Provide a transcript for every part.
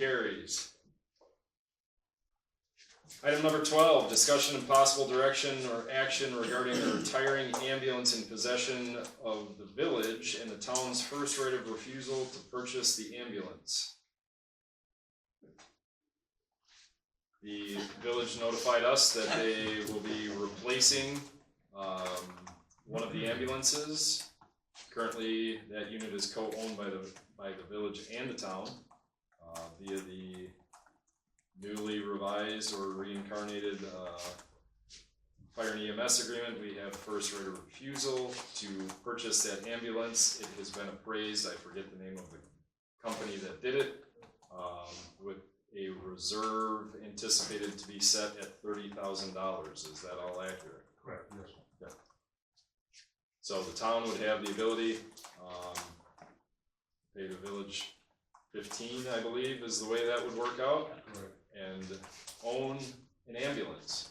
carries. Item number 12, discussion and possible direction or action regarding the retiring ambulance in possession of the village and the town's first right of refusal to purchase the ambulance. The village notified us that they will be replacing one of the ambulances. Currently, that unit is co-owned by the village and the town via the newly revised or reincarnated fire and EMS agreement. We have first right of refusal to purchase that ambulance. It has been appraised, I forget the name of the company that did it, with a reserve anticipated to be set at $30,000. Is that all accurate? Correct, yes. Okay. So the town would have the ability, pay the village 15, I believe, is the way that would work out. Correct. And own an ambulance.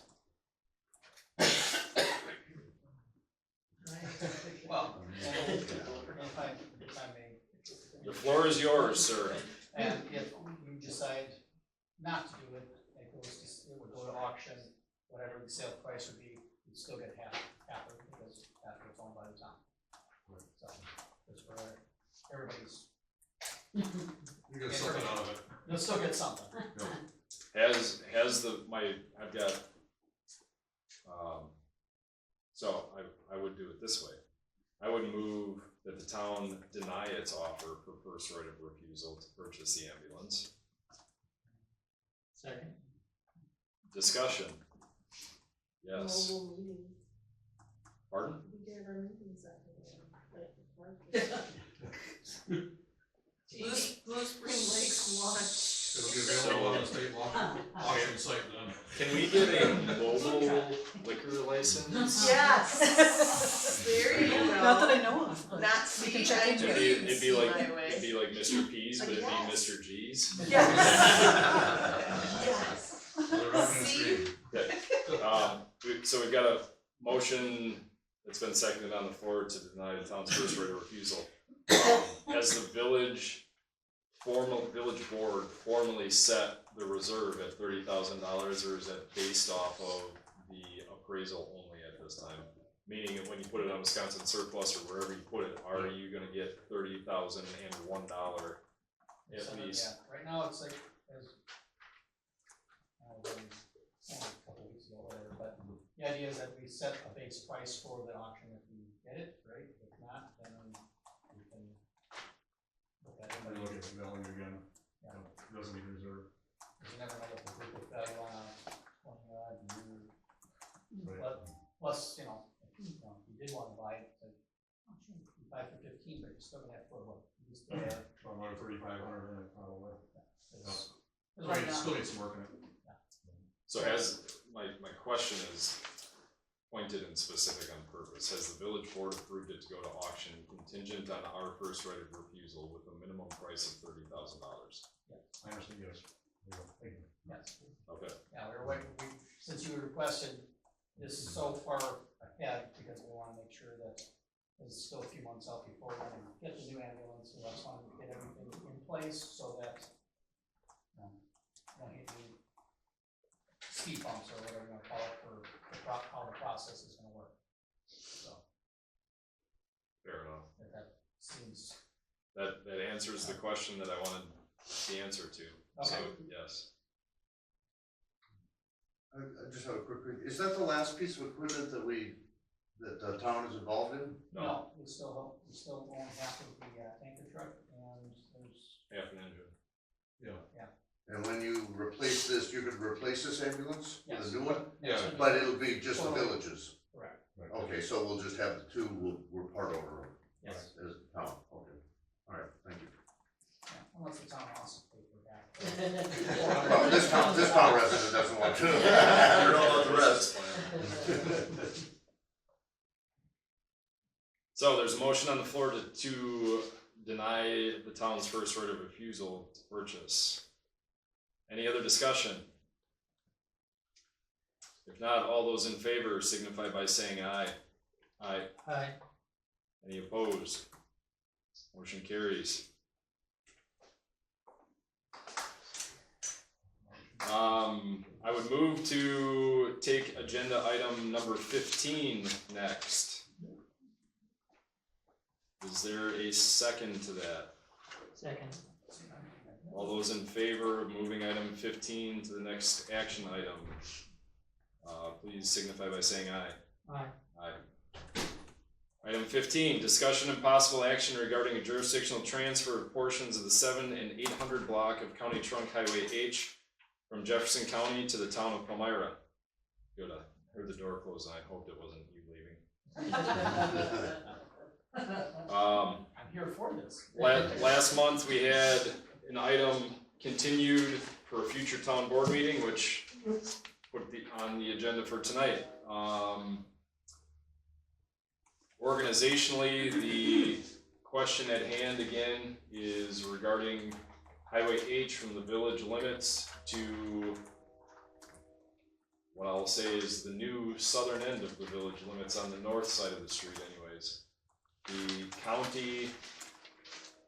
Well, if I may. The floor is yours, sir. And if you decide not to do it, it would go to auction, whatever the sale price would be, you'd still get half of it because after it's owned by the town. So that's where everybody's. You get something out of it. You'll still get something. Yeah. I've got, so I would do it this way. I would move that the town deny its offer for first right of refusal to purchase the ambulance. Second. Discussion. Yes. Mobile meeting. Pardon? We did our meetings after Blue Spring Lakes launch. It'll be available on the state auction site then. Can we get a mobile liquor license? Yes. There you go. Not that I know of. But Not we can C, check I into do. it. It'd be like Mr. P's, but it'd be Yes. Mr. G's. Yes. Yes. They're up in the See? stream. Okay. So we've got a motion that's been seconded on the floor to deny the town's first right of refusal. Has the village board formally set the reserve at $30,000, or is that based off of the appraisal only at this time? Meaning that when you put it on Wisconsin surplus or wherever you put it, are you going to get $30,001 at least? Yeah, right now it's like, as, only a couple weeks ago or whatever, but the idea is that we set a base price for the auction if we get it, right? If not, then we can look at it. I look at the value again. Yeah. It doesn't need reserve. You never know what the group of value on a 20-odd year. Right. But plus, if you did want to buy it, like, oh, sure, you buy it for 15, but you're still gonna have to put what? You still have, About another 3,500 in it probably. it's- So right you now, still need some work in it. So has, my question is pointed and specific on purpose. Has the village board approved it to go to auction contingent on our first right of refusal with a minimum price of $30,000? I understand, yes. There you go. Thank you. yes. Okay. Yeah, we're waiting, since you requested this so far ahead, because we wanna make sure that it's still a few months out before we're gonna get the new ambulance, we just wanna get everything in place so that, we don't hit any speed bumps or whatever you wanna call it for how the process is gonna work. So, Fair enough. that seems, That answers the question that I wanted the answer to. So, okay. yes. I just have a quick, is that the last piece of equipment that the town is involved in? No, we still own half of the tanker truck and there's, Half an engine. Yeah. And when you replace this, you could replace this ambulance with yes. a new one? Yeah. But it'll be just the villages? Correct, Right. Okay, so we'll just have the two, we're part owner of yes. as the town, okay. Alright, thank you. Yeah, unless the town wants to pay for that. Well, this town resident doesn't want to. You know about the rest. So there's a motion on the floor to deny the town's first right of refusal to purchase. Any other discussion? If not, all those in favor signify by saying aye. Aye. Aye. Any opposed? Motion carries. I would move to take agenda item number 15 next. Is there a second to that? Second. All those in favor of moving item 15 to the next action item, please signify by saying aye. Aye. Aye. Item 15, discussion and possible action regarding a jurisdictional transfer of portions of the 7 and 800 block of County Trunk Highway H from Jefferson County to the town of Palmyra. Good, I heard the door close and I hoped it wasn't you leaving. I'm here for this. Last month we had an item continued for a future town board meeting, which put on the agenda for tonight. Organizationally, the question at hand again is regarding Highway H from the village limits to what I'll say is the new southern end of the village limits on the north side of the street anyways. The county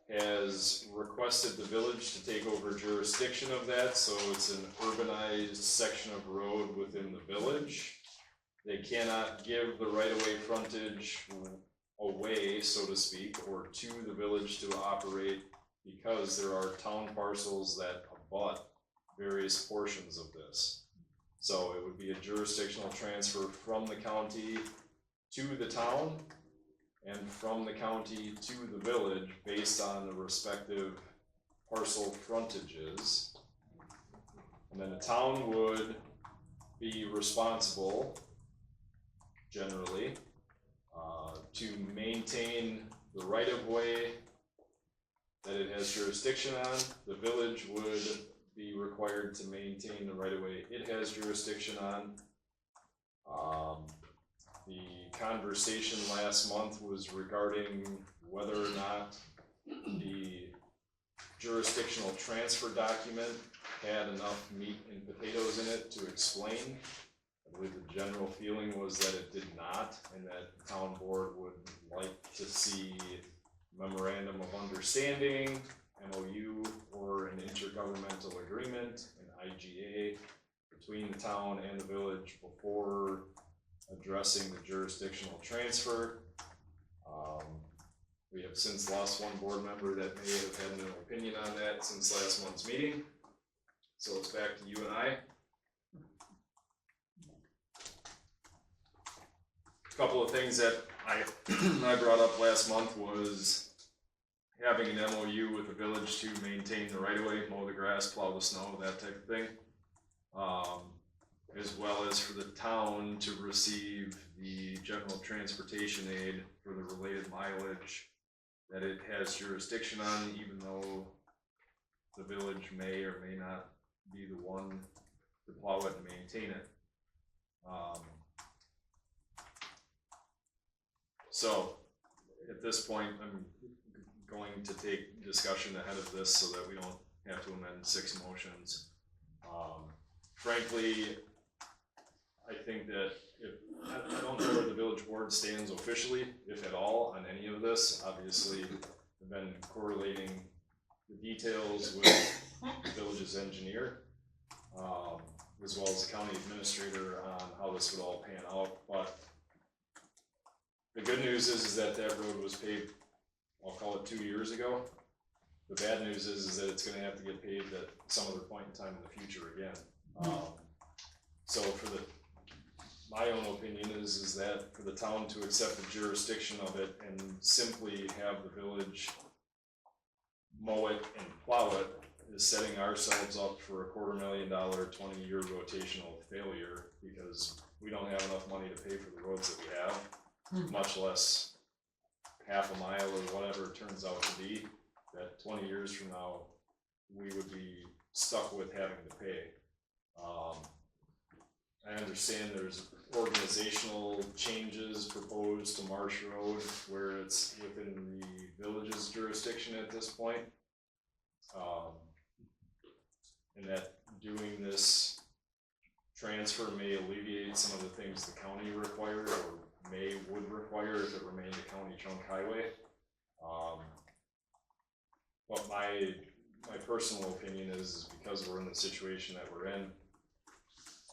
has requested the village to take over jurisdiction of that, so it's an urbanized section of road within the village. They cannot give the right-of-way frontage away, so to speak, or to the village to operate because there are town parcels that abut various portions of this. So it would be a jurisdictional transfer from the county to the town and from the county to the village based on the respective parcel frontages. And then the town would be responsible, generally, to maintain the right-of-way that it has jurisdiction on. The village would be required to maintain the right-of-way it has jurisdiction on. The conversation last month was regarding whether or not the jurisdictional transfer document had enough meat and potatoes in it to explain. I believe the general feeling was that it did not, and that the town board would like to see memorandum of understanding, MOU, or an intergovernmental agreement, an IGA, between the town and the village before addressing the jurisdictional transfer. We have since lost one board member that may have had an opinion on that since last month's meeting. So it's back to you and I. A couple of things that I brought up last month was having an MOU with the village to maintain the right-of-way, mow the grass, plow the snow, that type of thing. As well as for the town to receive the general transportation aid for the related mileage that it has jurisdiction on, even though the village may or may not be the one to plow it and maintain it. So at this point, I'm going to take discussion ahead of this so that we don't have to amend 6 motions. Frankly, I think that I don't know where the village board stands officially, if at all, on any of this. Obviously, I've been correlating the details with the village's engineer, as well as the county administrator on how this would all pan out. But the good news is that that road was paved, I'll call it 2 years ago. The bad news is that it's gonna have to get paved at some other point in time in the future again. So for my own opinion is that for the town to accept the jurisdiction of it and simply have the village mow it and plow it is setting ourselves up for a $250,000 20-year rotational failure, because we don't have enough money to pay for the roads that we have, much less half a mile or whatever it turns out to be, that 20 years from now we would be stuck with having to pay. I understand there's organizational changes proposed to Marsh Road where it's within the village's jurisdiction at this point. And that doing this transfer may alleviate some of the things the county required or would require if it remained a county trunk highway. But my personal opinion is because we're in the situation that we're in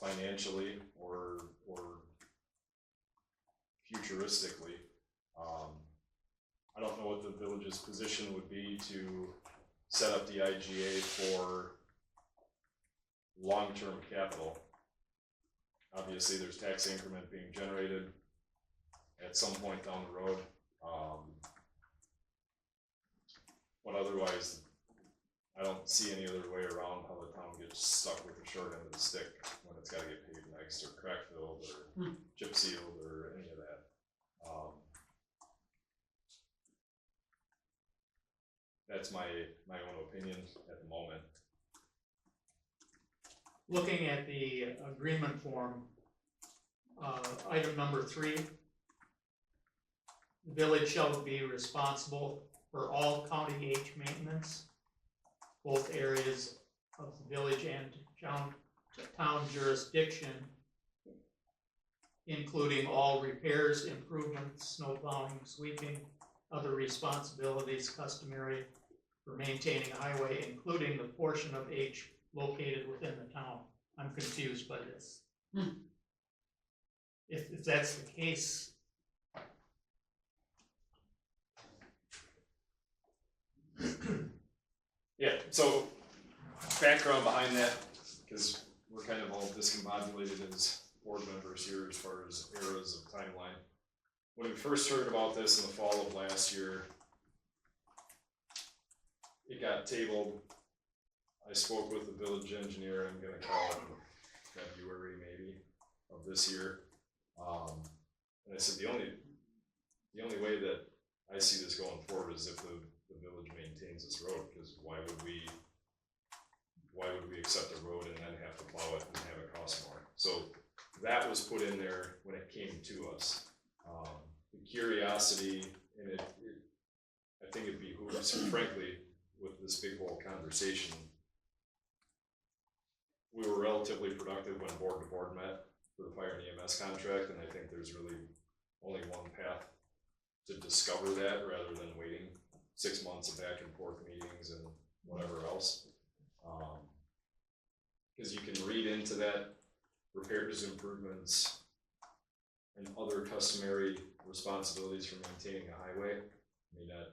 financially or futuristically, I don't know what the village's position would be to set up the IGA for long-term capital. Obviously, there's tax increment being generated at some point down the road. But otherwise, I don't see any other way around how the town gets stuck with the short end of the stick when it's gotta get paved next, or crack filled, or chip sealed, or any of that. That's my own opinion at the moment. Looking at the agreement form, item number 3, the village shall be responsible for all county H maintenance, both areas of the village and town jurisdiction, including all repairs, improvements, snow plowing, sweeping, other responsibilities customary for maintaining a highway, including the portion of H located within the town. I'm confused by this. If that's the case, Yeah, so background behind that, because we're kind of all discombobulated as board members here as far as eras of timeline. When we first heard about this in the fall of last year, it got tabled. I spoke with the village engineer, I'm gonna call it February maybe of this year. And I said the only way that I see this going forward is if the village maintains this road, because why would we accept a road and then have to plow it and have it cost more? So that was put in there when it came to us. The curiosity, and I think it behooves, frankly, with this big whole conversation, we were relatively productive when board to board met for the fire and EMS contract, and I think there's really only one path to discover that rather than waiting 6 months of back and forth meetings and whatever else. Because you can read into that repairs, improvements, and other customary responsibilities for maintaining a highway. I mean, that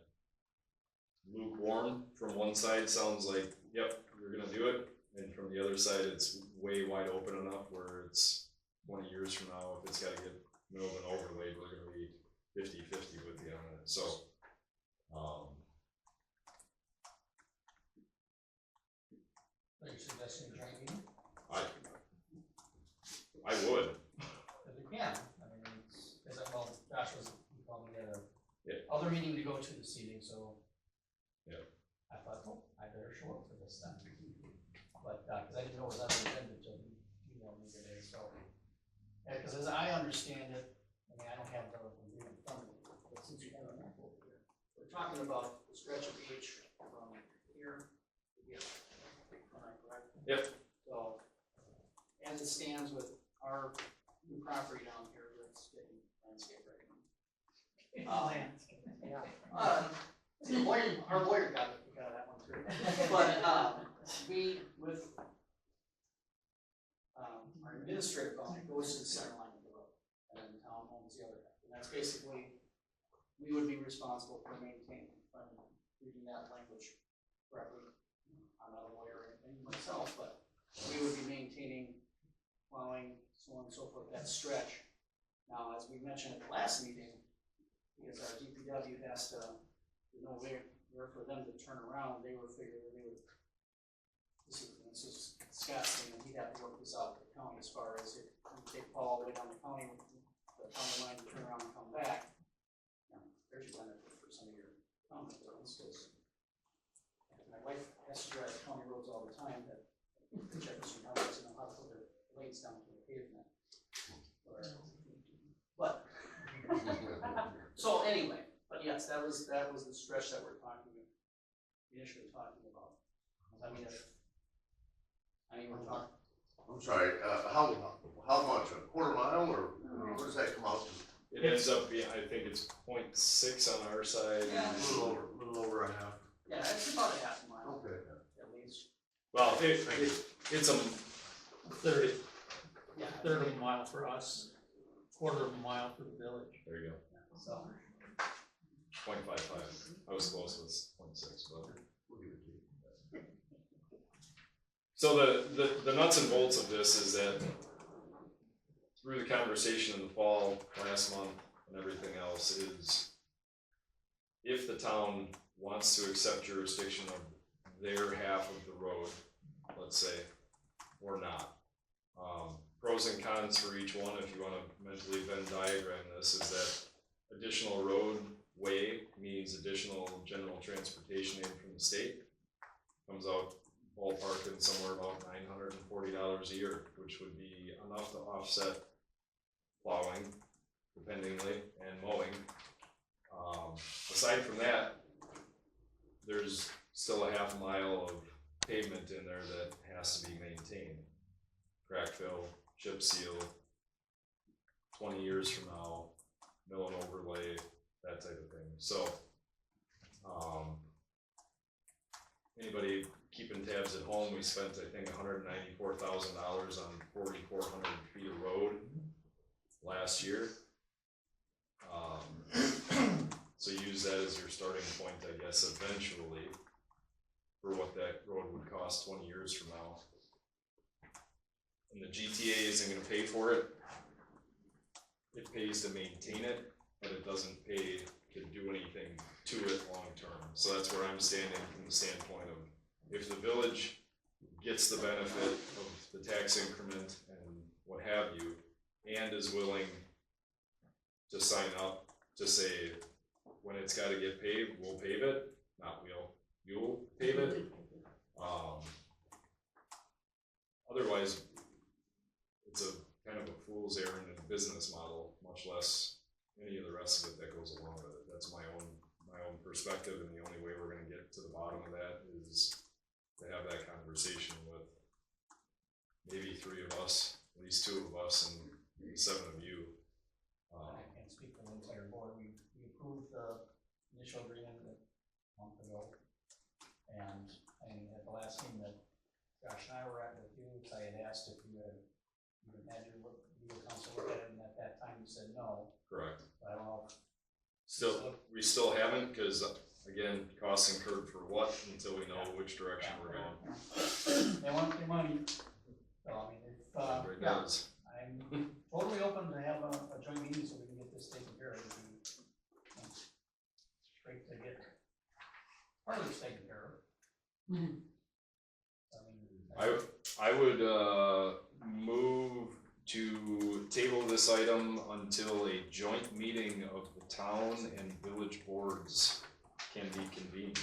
lukewarm from one side sounds like, yep, you're gonna do it, and from the other side, it's way wide open enough where it's 20 years from now, if it's gotta get milled and overlaid, we're gonna be 50-50 with you on it. So, Are you suggesting a joint meeting? I would. Because we can, I mean, it's, well, Josh was, he called me at Yeah. other meeting to go to this evening, so. Yeah. I thought, oh, I better show up for this then. But, cause I didn't know it was on the agenda until you emailed me today, so. Yeah, cause as I understand it, I mean, I don't have the agreement in front of me, but since you have a map over here, we're talking about the stretch of H from here to here. Am I correct? Yep. So, as it stands with our new property down here, that's getting landscape right now. Our lawyer got that one too. But, we, with, our administrative boundary goes to the center line of the road, and then the town owns the other half. And that's basically, we would be responsible for maintaining, if I'm reading that language correctly. I'm not a lawyer or anything myself, but we would be maintaining, plowing, so on and so forth, that stretch. Now, as we mentioned at the last meeting, because our DPW has to, where for them to turn around, they were figuring they would, this is Scott's thing, and he'd have to work this out with the county as far as if you take Paul all the way down the county line to turn around and come back. There's your benefit for some of your county roads, because my wife has to drive county roads all the time that Jefferson County doesn't know how to put their blades down to the pavement. But so anyway, but yes, that was the stretch that we're initially talking about. We're talking. I'm sorry, how much, a quarter mile, or what does that come out to? It ends up being, I think it's 0.6 on our side. Yeah. A little over a half. Yeah, it's about a half a mile. Okay. Well, it's a, third of a mile for us, quarter of a mile for the village. there you go, So, 0.55. I was close with 0.6, but. We'll give it to you. So the nuts and bolts of this is that through the conversation in the fall, last month, and everything else is if the town wants to accept jurisdiction of their half of the road, let's say, or not. Pros and cons for each one, if you want to mentally Venn diagram this, is that additional roadway means additional general transportation aid from the state. Comes out ballparking somewhere about $940 a year, which would be enough to offset plowing, dependingly, and mowing. Aside from that, there's still a half mile of pavement in there that has to be maintained. Crack fill, chip seal, 20 years from now, mill and overlay, that type of thing. So, anybody keeping tabs at home, we spent, I think, $194,000 on 4,400 feet of road last year. So use that as your starting point, I guess, eventually, for what that road would cost 20 years from now. And the GTA isn't gonna pay for it. It pays to maintain it, but it doesn't pay to do anything to it long term. So that's where I'm standing from the standpoint of, if the village gets the benefit of the tax increment and what have you, and is willing to sign up to say, when it's gotta get paved, we'll pave it, not you'll pave it. Otherwise, it's a kind of a fool's errand in a business model, much less any of the rest of it that goes along with it. That's my own perspective, and the only way we're gonna get to the bottom of that is to have that conversation with maybe 3 of us, at least 2 of us, and maybe 7 of you. I can't speak for the entire board. We approved the initial agreement a month ago. And I mean, at the last meeting that Josh and I were at with you, I had asked if you had had your legal counsel look at it, and at that time you said no. Correct. I don't know. We still haven't, because again, costs incurred for what until we know which direction we're going. They want their money. So I mean, if, Everybody yeah, does. I'm totally open to have a joint meeting so we can get this taken care of. It'd be, great to get part of this taken care of. I mean, I would move to table this item until a joint meeting of the town and village boards can be convened.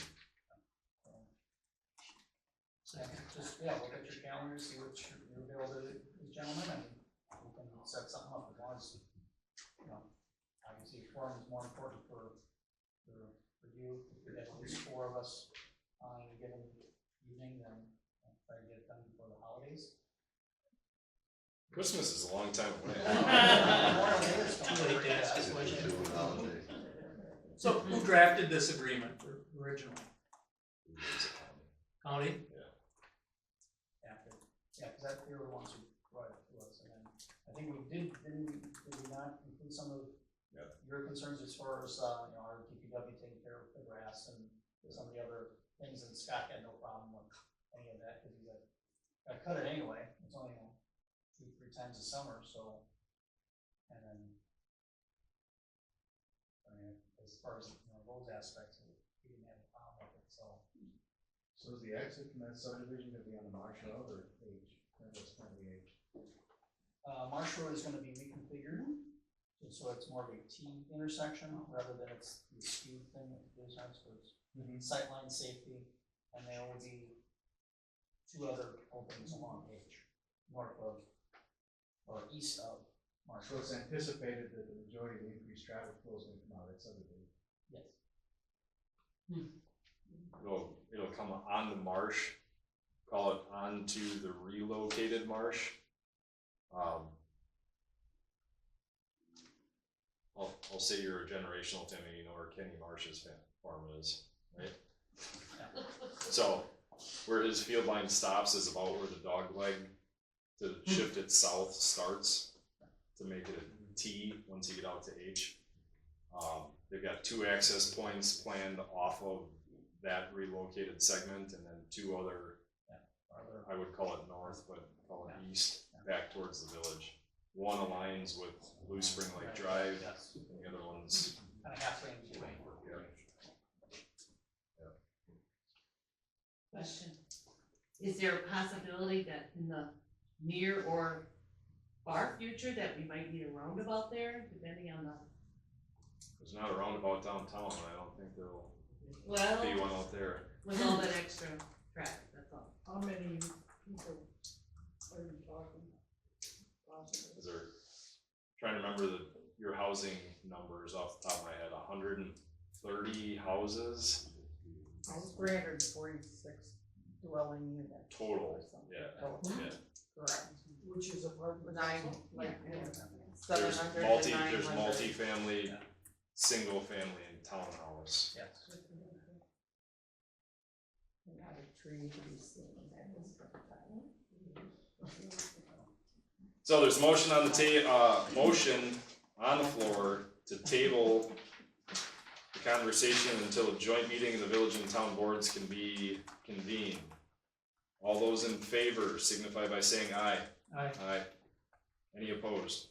just, yeah, look at your calendar, see what your availability is, gentlemen, and we can set something up as long as, obviously forum is more important for you. If we have at least 4 of us on a given evening, then try to get it done before the holidays. Christmas is a long time away. Memorial Day is coming Too late up. to ask a question. Do it holiday. So who drafted this agreement originally? County? Yeah, because they were the ones who brought it to us, and then I think we did we not include some of your concerns as far as, our DPW taking care of the grass and some of the other things, and Scott had no problem with any of that, because he's like, I cut it anyway, it's only 2-3 times a summer, so, and then, I mean, as far as, those aspects, we didn't have a problem with it, so. So is the exit from that subdivision gonna be on the Marsh Road or H? What's kind of the H? Marsh Road is gonna be reconfigured, so it's more of a T intersection rather than it's the skewed thing that goes on, so it's sightline safety, and there will be 2 other openings along H, north of, or east of Marsh So Road. it's anticipated that the majority of the increased traffic flow is gonna come out of that subdivision. Yes. It'll come on the marsh, call it onto the relocated marsh. I'll say you're a generational Timmy, you know where Kenny Marsh's farm is, right? So where his field line stops is about where the dog leg to shift it south starts to make it a T once you get out to H. They've got 2 access points planned off of that relocated segment, and then 2 other, I would call it north, but call it east, back towards the village. One aligns with Blue Spring Lake Drive, Yes, and the other one's, kind of halfway in between. Question. Is there a possibility that in the near or far future that we might need a roundabout there, depending on the, there's not a roundabout downtown, and I don't think there'll well, be one out there. with all that extra traffic, that's all. How many people are you talking? Possibly. Cause they're trying to remember your housing numbers off the top of my head, 130 houses It's 346 dwelling units. total, or something. yeah. Correct. Which is apartment. Nine, like, There's 700 to there's 900. multi-family, Yeah. single family and townhouse. Yes. Not a tree to be seen at this point in time. So there's motion on the motion on the floor to table the conversation until a joint meeting of the village and town boards can be convened. All those in favor signify by saying aye. Aye. Aye. Any opposed?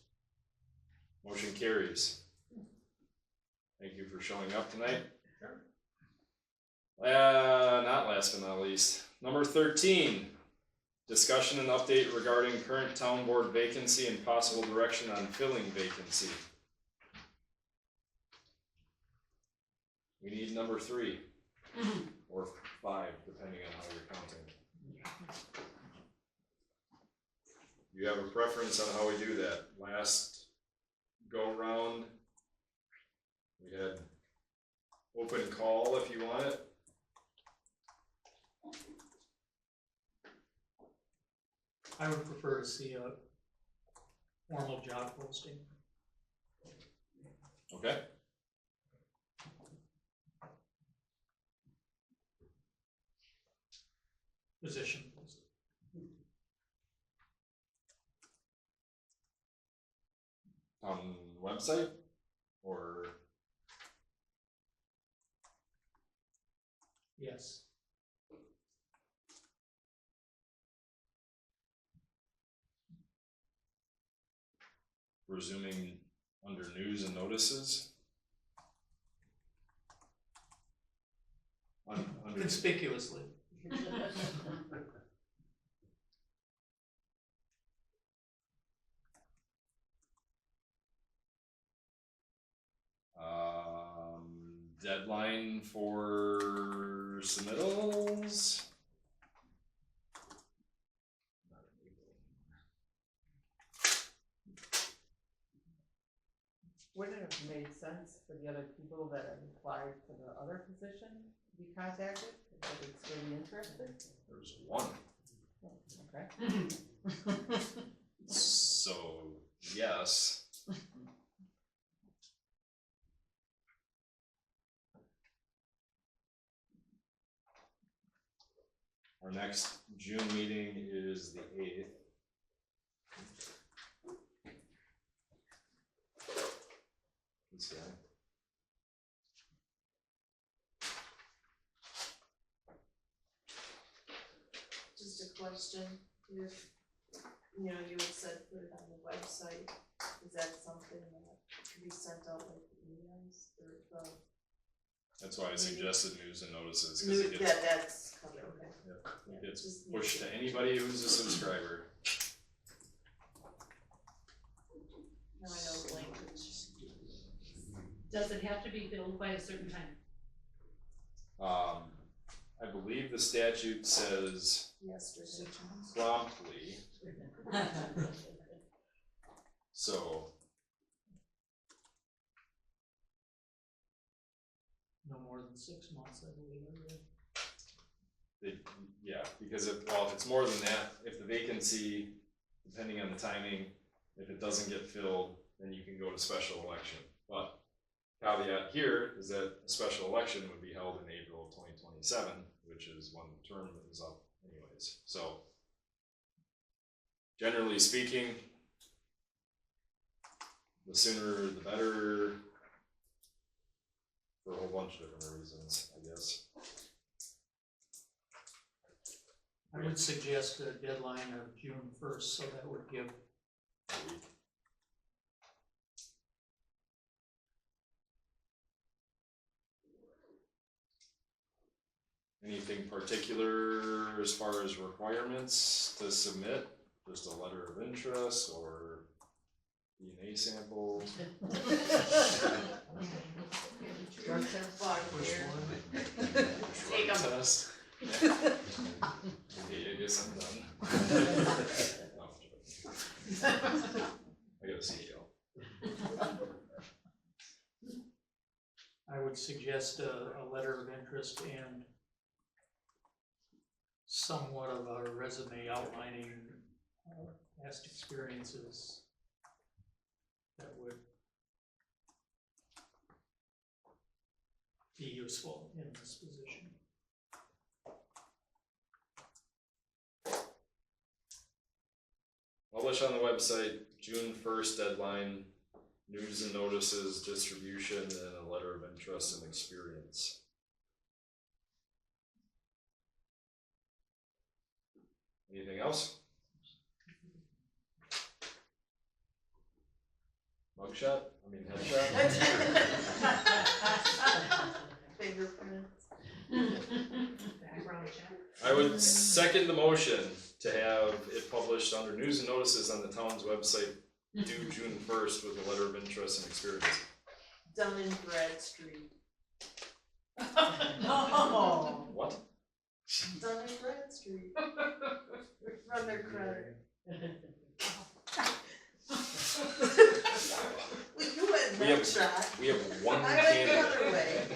Motion carries. Thank you for showing up tonight. Not last but not least, number 13, discussion and update regarding current town board vacancy and possible direction on filling vacancy. We need number 3 or 5, depending on how you're counting. You have a preference on how we do that? Last go round, we had open call if you want it. I would prefer to see a formal job posting. Okay. Position posting. On website or Yes. resuming under news and notices? Under Conspicuously. deadline for submittals? Would it have made sense for the other people that have applied for the other position to be contacted, if they would still be interested? There's one. Okay. So, yes. Our next June meeting is the 8th. Let's see. Just a question, if, you know, you had said put it on the website, is that something that can be sent out like the emails or the? That's why I suggested news and notices, because it Yeah, gets, that's covered, okay. it gets Just pushed to anybody who's a subscriber. Now I know the language. Does it have to be filled by a certain time? I believe the statute says Yesterday. promptly, so No more than 6 months, I believe. yeah, because if it's more than that, if the vacancy, depending on the timing, if it doesn't get filled, then you can go to special election. But caveat here is that a special election would be held in April of 2027, which which is when the term is up anyways. So generally speaking, the sooner the better for a whole bunch of different reasons, I guess. I would suggest a deadline of June 1st, so that would give A week. Anything particular as far as requirements to submit? Just a letter of interest or DNA sample? Drug test. which one. Take 'em. Test? Okay, I guess I'm done. No, I'm joking. I got a CEO. I would suggest a letter of interest and somewhat of a resume outlining past experiences that would be useful in this position. Publish on the website, June 1st deadline, news and notices, distribution, and a letter of interest and experience. Anything else? Mugshot? I mean headshot? Fingerprints. Background check. I would second the motion to have it published under news and notices on the town's website due June 1st with a letter of interest and experience. Done in Bradstreet. No. What? Done in Bradstreet. Run their credit. Well, you went We have- that shot. We have one I went the other candidate. way.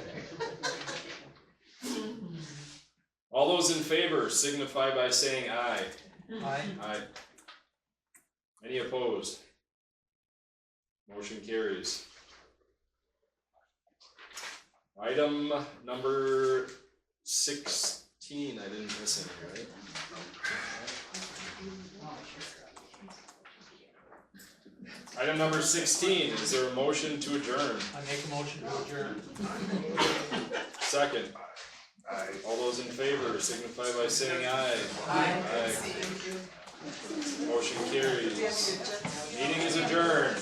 All those in favor signify by saying aye. Aye. Aye. Any opposed? Motion carries. Item number 16, I didn't miss any, right? Item number 16, is there a motion to adjourn? I make a motion to adjourn. Second. All those in favor signify by saying aye. Aye. Motion carries. Meeting is adjourned.